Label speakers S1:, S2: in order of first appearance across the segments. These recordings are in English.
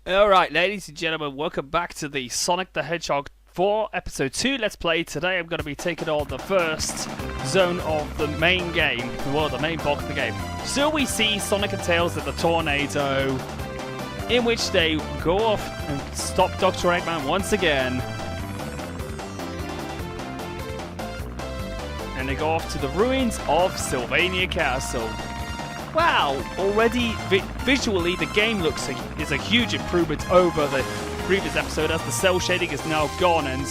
S1: Alright, ladies and gentlemen, welcome back to the Sonic the Hedgehog 4 Episode 2 Let's Play. Today I'm going to be taking on the first zone of the main game, well, the main bulk of the game. So we see Sonic and Tails at the tornado, in which they go off and stop Dr. Eggman once again. And they go off to the ruins of Sylvania Castle. Wow, already visually the game is a huge improvement over the previous episode, as the cell shading is now gone and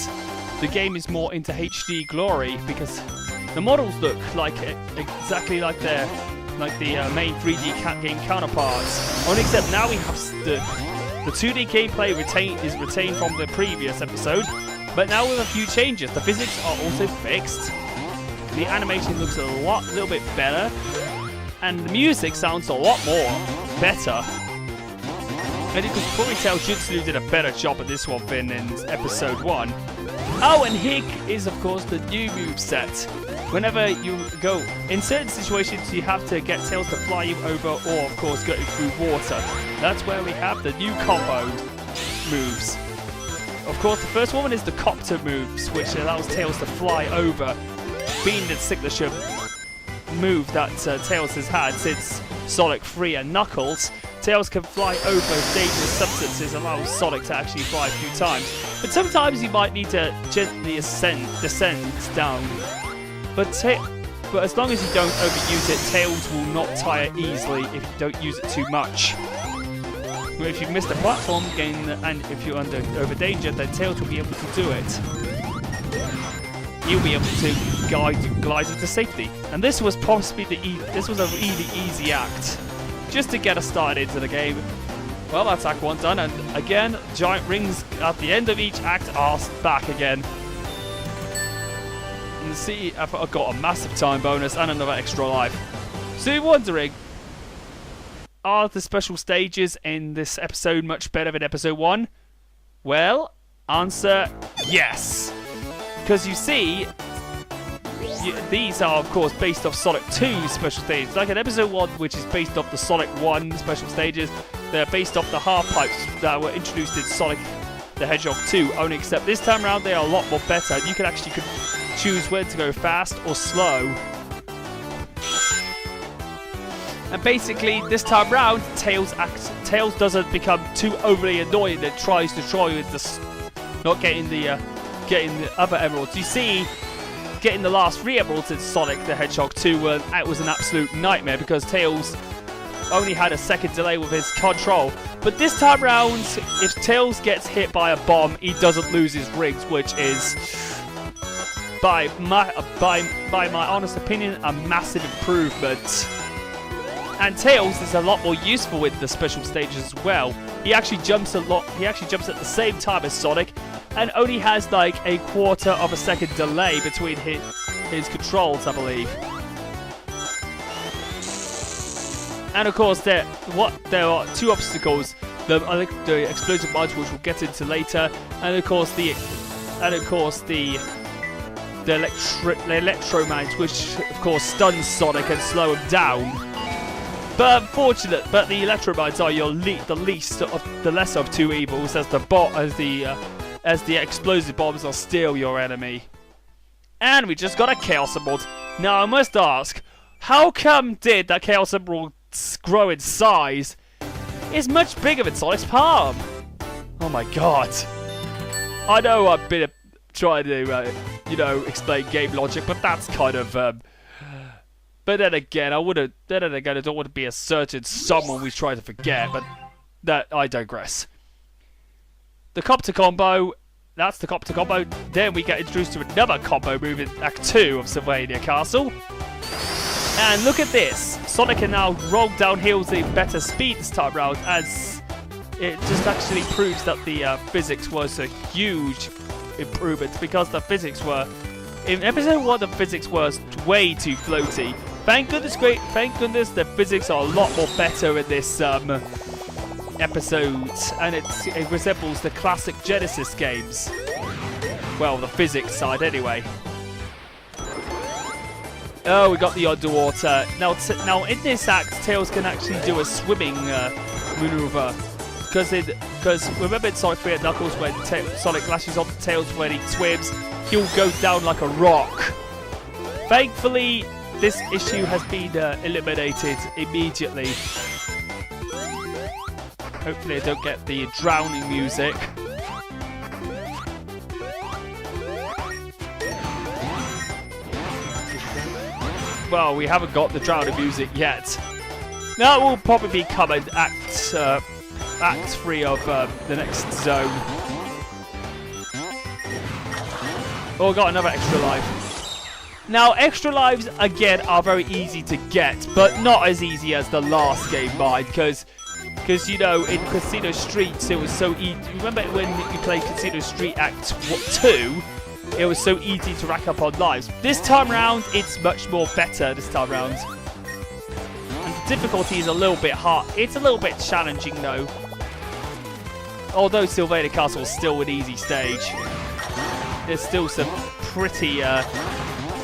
S1: the game is more into HD glory, because the models look like exactly like the main 3D game counterparts. Only except now we have the 2D gameplay is retained from the previous episode, but now with a few changes. The physics are also fixed. The animation looks a little bit better. And the music sounds a lot more better. And you can probably tell Jutsu did a better job at this one than in episode 1. Oh, and here is of course the new moveset. Whenever you go in certain situations, you have to get Tails to fly you over, or of course go through water. That's where we have the new combo moves. Of course, the first one is the copter moves, which allows Tails to fly over, being the signature move that Tails has had since Sonic 3 and Knuckles. Tails can fly over dangerous substances, allowing Sonic to actually fly a few times. But sometimes you might need to gently descend down. But as long as you don't overuse it, Tails will not tire easily if you don't use it too much. But if you've missed a platform and if you're over danger, then Tails will be able to do it. You'll be able to glide you to safety. And this was possibly this was a really easy act, just to get us started into the game. Well, that's Act 1 done, and again, giant rings at the end of each act are back again. And see, I've got a massive time bonus and another extra life. So you're wondering, are the special stages in this episode much better than episode 1? Well, answer yes. Because you see, these are of course based off Sonic 2's special stages. Like in episode 1, which is based off the Sonic 1 special stages, they're based off the half pipes that were introduced in Sonic the Hedgehog 2. Only except this time around they are a lot more better. You can actually choose when to go fast or slow. And basically this time round, Tails doesn't become too overly annoying and tries to try with not getting the other emeralds. You see, getting the last 3 emeralds in Sonic the Hedgehog 2 it was an absolute nightmare, because Tails only had a second delay with his control. But this time round, if Tails gets hit by a bomb, he doesn't lose his rings, which is, by my honest opinion, a massive improvement. And Tails is a lot more useful with the special stages as well. He actually jumps a lot. He actually jumps at the same time as Sonic, and only has like a quarter of a second delay between his controls, I believe. And of course, there are 2 obstacles: the explosive mines, which we'll get into later, and of course the electro mines, which of course stuns Sonic and slow him down. But the electro mines are the lesser of 2 evils, as the explosive bombs are still your enemy. And we just got a Chaos Emerald. Now I must ask, how come did that Chaos Emerald grow in size? It's much bigger than Sonic's palm. Oh my god. I know I've been trying to, explain game logic, but that's kind of, but then again, I don't want to be a certain someone we try to forget, but that I digress. The copter combo, that's the copter combo. Then we get introduced to another combo move in Act 2 of Sylvania Castle. And look at this. Sonic can now roll down hills at better speed this time around, as it just actually proves that the physics was a huge improvement, because the physics were... In episode 1, the physics was way too floaty. Thank goodness the physics are a lot more better in this episode, and it resembles the classic Genesis games. Well, the physics side anyway. Oh, we got the underwater. Now in this act, Tails can actually do a swimming maneuver, because Because remember in Sonic 3 and Knuckles when Sonic lashes onto Tails when he swims, he'll go down like a rock. Thankfully, this issue has been eliminated immediately. Hopefully I don't get the drowning music. Well, we haven't got the drowning music yet. That will probably be coming Act 3 of the next zone. Oh, we got another extra life. Now, extra lives, again, are very easy to get, but not as easy as the last game, mind, because, you know, in Casino Streets, it was so easy. Remember when you played Casino Street Act 2? It was so easy to rack up on lives. This time around, it's much more better this time around. And the difficulty is a little bit hard. It's a little bit challenging, though. Although Sylvania Castle is still an easy stage. There's still some pretty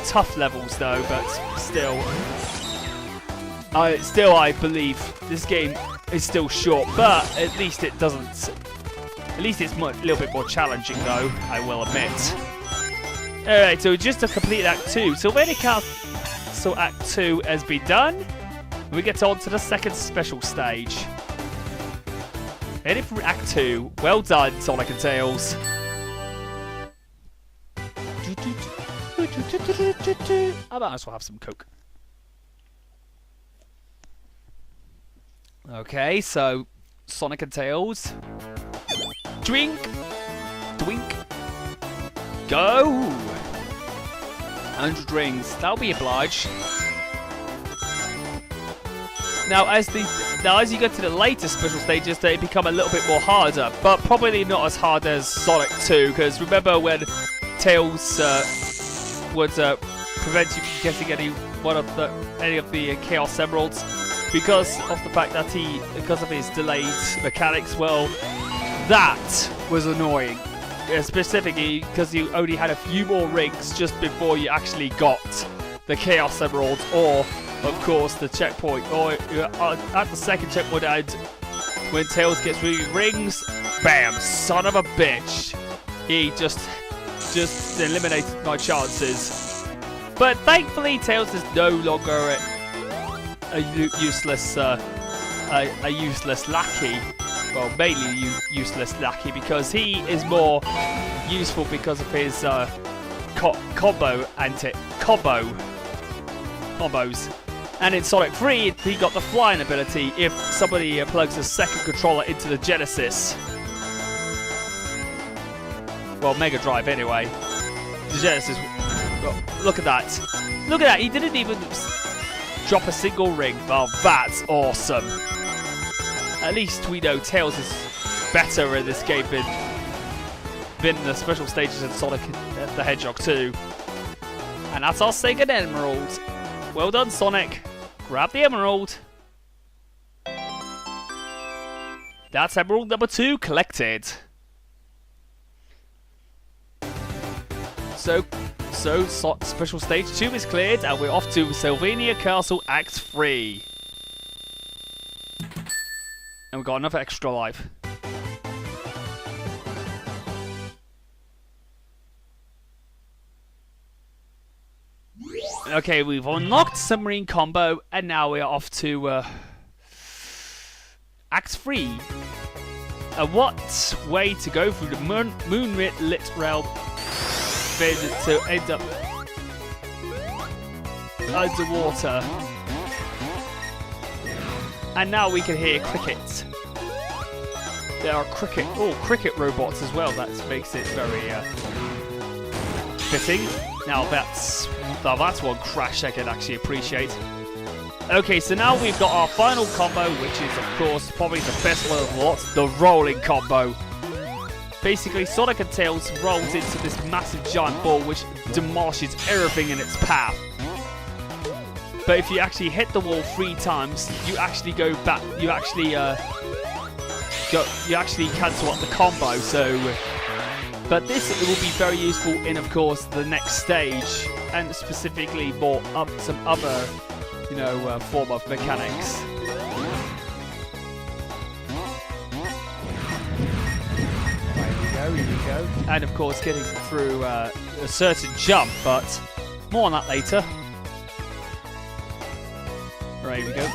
S1: tough levels, though, but still. I believe this game is still short, but at least it doesn't. At least it's a little bit more challenging, though, I will admit. Alright, so just to complete Act 2. Sylvania Castle Act 2 has been done. We get on to the second special stage. Heading for Act 2. Well done, Sonic and Tails. I might as well have some Coke. Okay, so Sonic and Tails. Drink. Drink. Go! 100 rings. That'll be obliged. Now, as you go to the later special stages, they become a little bit more harder, but probably not as hard as Sonic 2. Because remember when Tails would prevent you from getting any of the Chaos Emeralds because of the fact that because of his delayed mechanics. Well, that was annoying. Specifically because you only had a few more rings just before you actually got the Chaos Emeralds, or of course the checkpoint, or at the second checkpoint and when Tails gets 3 rings, bam, son of a bitch, he just eliminated my chances. But thankfully Tails is no longer a useless lackey. Well, mainly useless lackey, because he is more useful because of his combos. And in Sonic 3, he got the flying ability if somebody plugs a second controller into the Genesis. Well, Mega Drive anyway. The Genesis. Well, look at that. Look at that. He didn't even drop a single ring. Well, that's awesome. At least we know Tails is better in this game than the special stages in Sonic the Hedgehog 2. And that's our second emerald. Well done, Sonic. Grab the emerald. That's emerald number 2 collected. So special stage 2 is cleared, and we're off to Sylvania Castle Act 3. And we've got another extra life. Okay, we've unlocked Submarine Combo, and now we're off to Act 3. What way to go through the moonlit realm to end up underwater. And now we can hear cricket. There are cricket robots as well. That makes it very fitting. Now that's one crash I can actually appreciate. Okay, so now we've got our final combo, which is of course probably the best one of the lot, the rolling combo. Basically, Sonic and Tails rolls into this massive giant ball which demolishes everything in its path. But if you actually hit the wall 3 times, you actually go back. You actually cancel out the combo. So, but this will be very useful in, of course, the next stage, and specifically more some other, form of mechanics. Here we go. And of course getting through a certain jump, but more on that later. Right, here we go.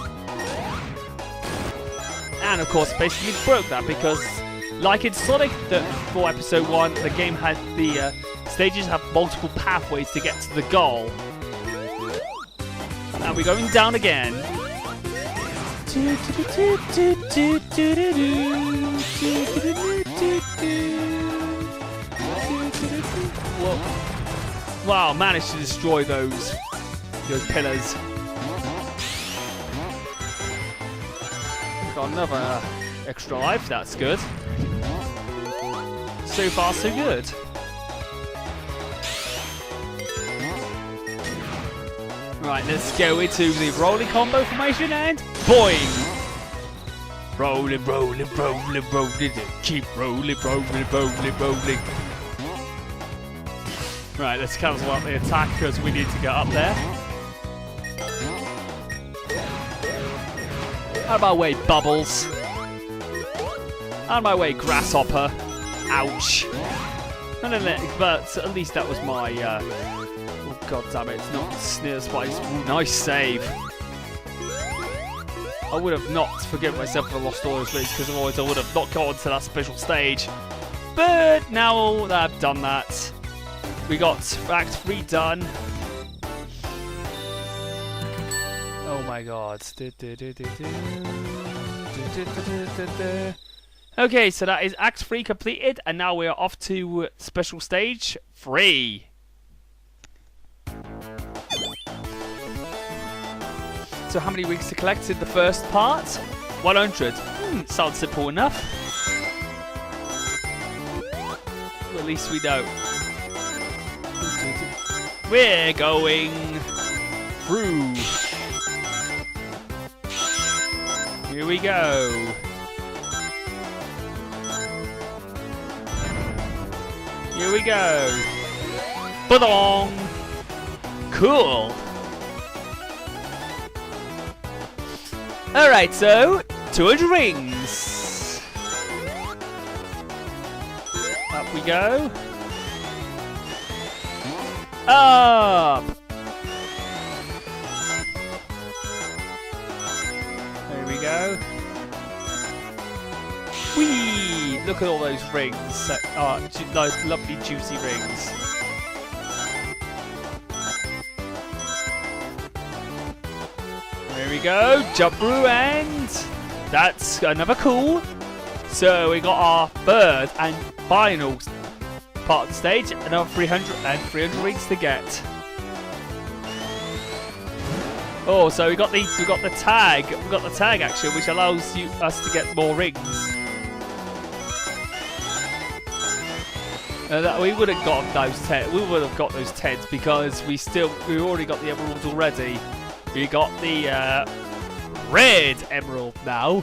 S1: And of course basically broke that because like in Sonic for episode 1, the game had the stages have multiple pathways to get to the goal. And we're going down again. Whoa. Wow, managed to destroy those pillars. Got another extra life, that's good. So far, so good. Right, let's go into the rolling combo formation and boing! Rolling, rolling, rolling, rolling, keep rolling, rolling, rolling, rolling. Right, let's cancel out the attack because we need to get up there. Out of my way, Bubbles. Out of my way, Grasshopper. Ouch. But at least that was my... oh, god damn it, it's not Sneer Spice. Ooh, nice save. I would have not forgiven myself for lost all those rings because otherwise I would have not gone to that special stage. But now that I've done that, we got Act 3 done. Oh my god. Okay, so that is Act 3 completed, and now we are off to Special Stage 3. So how many rings to collect in the first part? 100. Sounds simple enough. Well, at least we know. We're going through. Here we go. Here we go. Ba-dong! Cool. Alright, so 200 rings. Up we go. Up. There we go. Whee! Look at all those rings. Those lovely juicy rings. There we go. Jump through and that's another cool. So we got our third and final part of the stage. Another 300 rings to get. Oh, so we got the tag. We got the tag action, which allows us to get more rings. We would have got those 10. We would have got those 10s because we already got the emeralds already. We got the red emerald now.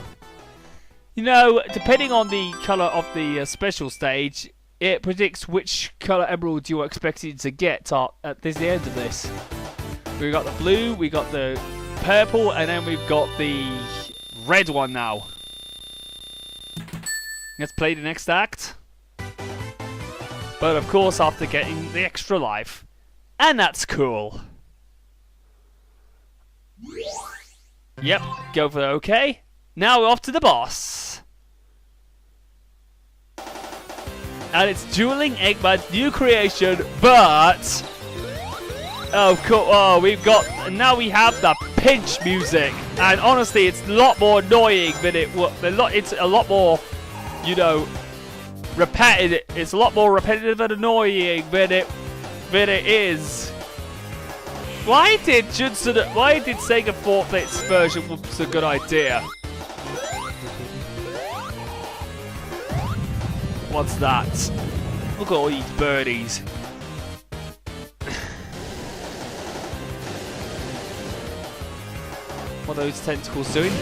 S1: You know, depending on the color of the special stage, it predicts which color emerald you are expected to get at the end of this. We got the blue, we got the purple, and then we've got the red one now. Let's play the next act. But of course, after getting the extra life. And that's cool. Yep, go for OK. Now we're off to the boss. And it's dueling Eggman's new creation, but... Oh, cool. Oh, now we have the pinch music. And honestly, it's a lot more annoying than it's a lot more, you know, repetitive. It's a lot more repetitive and annoying than it is. Why did Sega thought this version was a good idea? What's that? Look at all these birdies. What are those tentacles doing?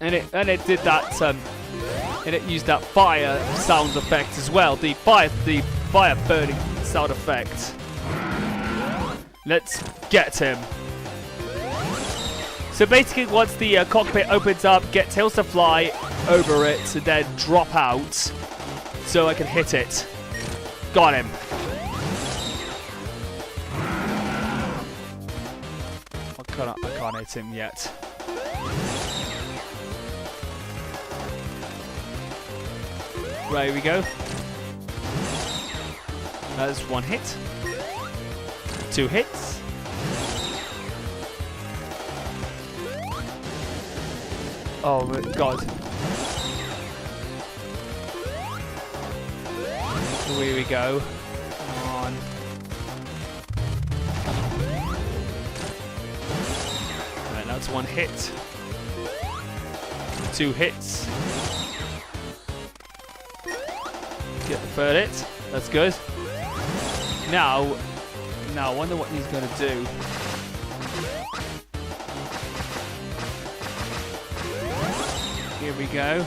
S1: And it did that. And it used that fire sound effect as well. The fire burning sound effect. Let's get him. So basically, once the cockpit opens up, get Tails to fly over it, and then drop out, so I can hit it. Got him. I can't hit him yet. Right, here we go. That's one hit. 2 hits. Oh my god. Here we go. Come on. Right, that's 1 hit. 2 hits. Get the 3rd hit. That's good. Now, I wonder what he's going to do. Here we go.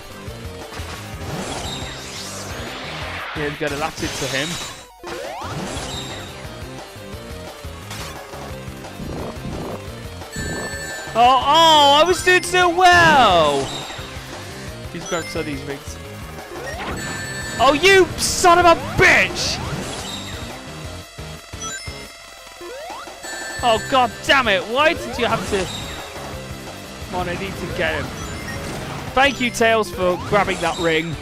S1: He's going to latch it to him. Oh, I was doing so well! He's grabbed some of these rings. Oh, you son of a bitch! Oh, god damn it! Why did you have to... Come on, I need to get him. Thank you, Tails, for grabbing that ring.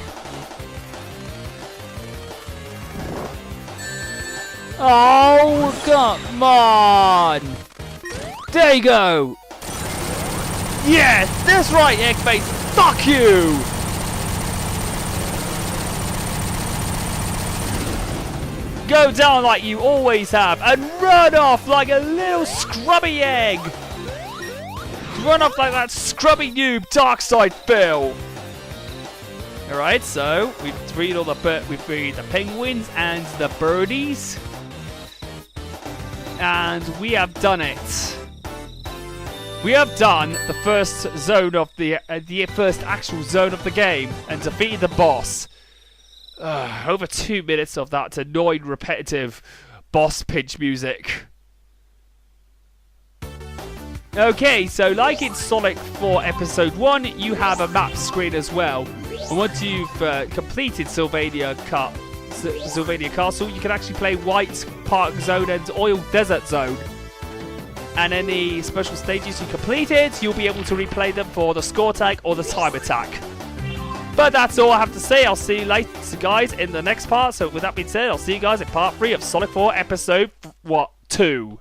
S1: Oh, come on! There you go! Yes, that's right, Eggman! Fuck you! Go down like you always have and run off like a little scrubby egg! Run off like that scrubby noob, Darkside Phil! Alright, so we've freed all we've freed the penguins and the birdies. And we have done it. We have done the first zone of the first actual zone of the game and defeated the boss. Over 2 minutes of that annoying, repetitive boss pinch music. Okay, so like in Sonic 4 Episode 1, you have a map screen as well. And once you've completed Sylvania Castle, you can actually play White Park Zone and Oil Desert Zone. And any special stages you completed, you'll be able to replay them for the score tag or the time attack. But that's all I have to say. I'll see you later, guys, in the next part. So with that being said, I'll see you guys in part 3 of Sonic 4 Episode 2.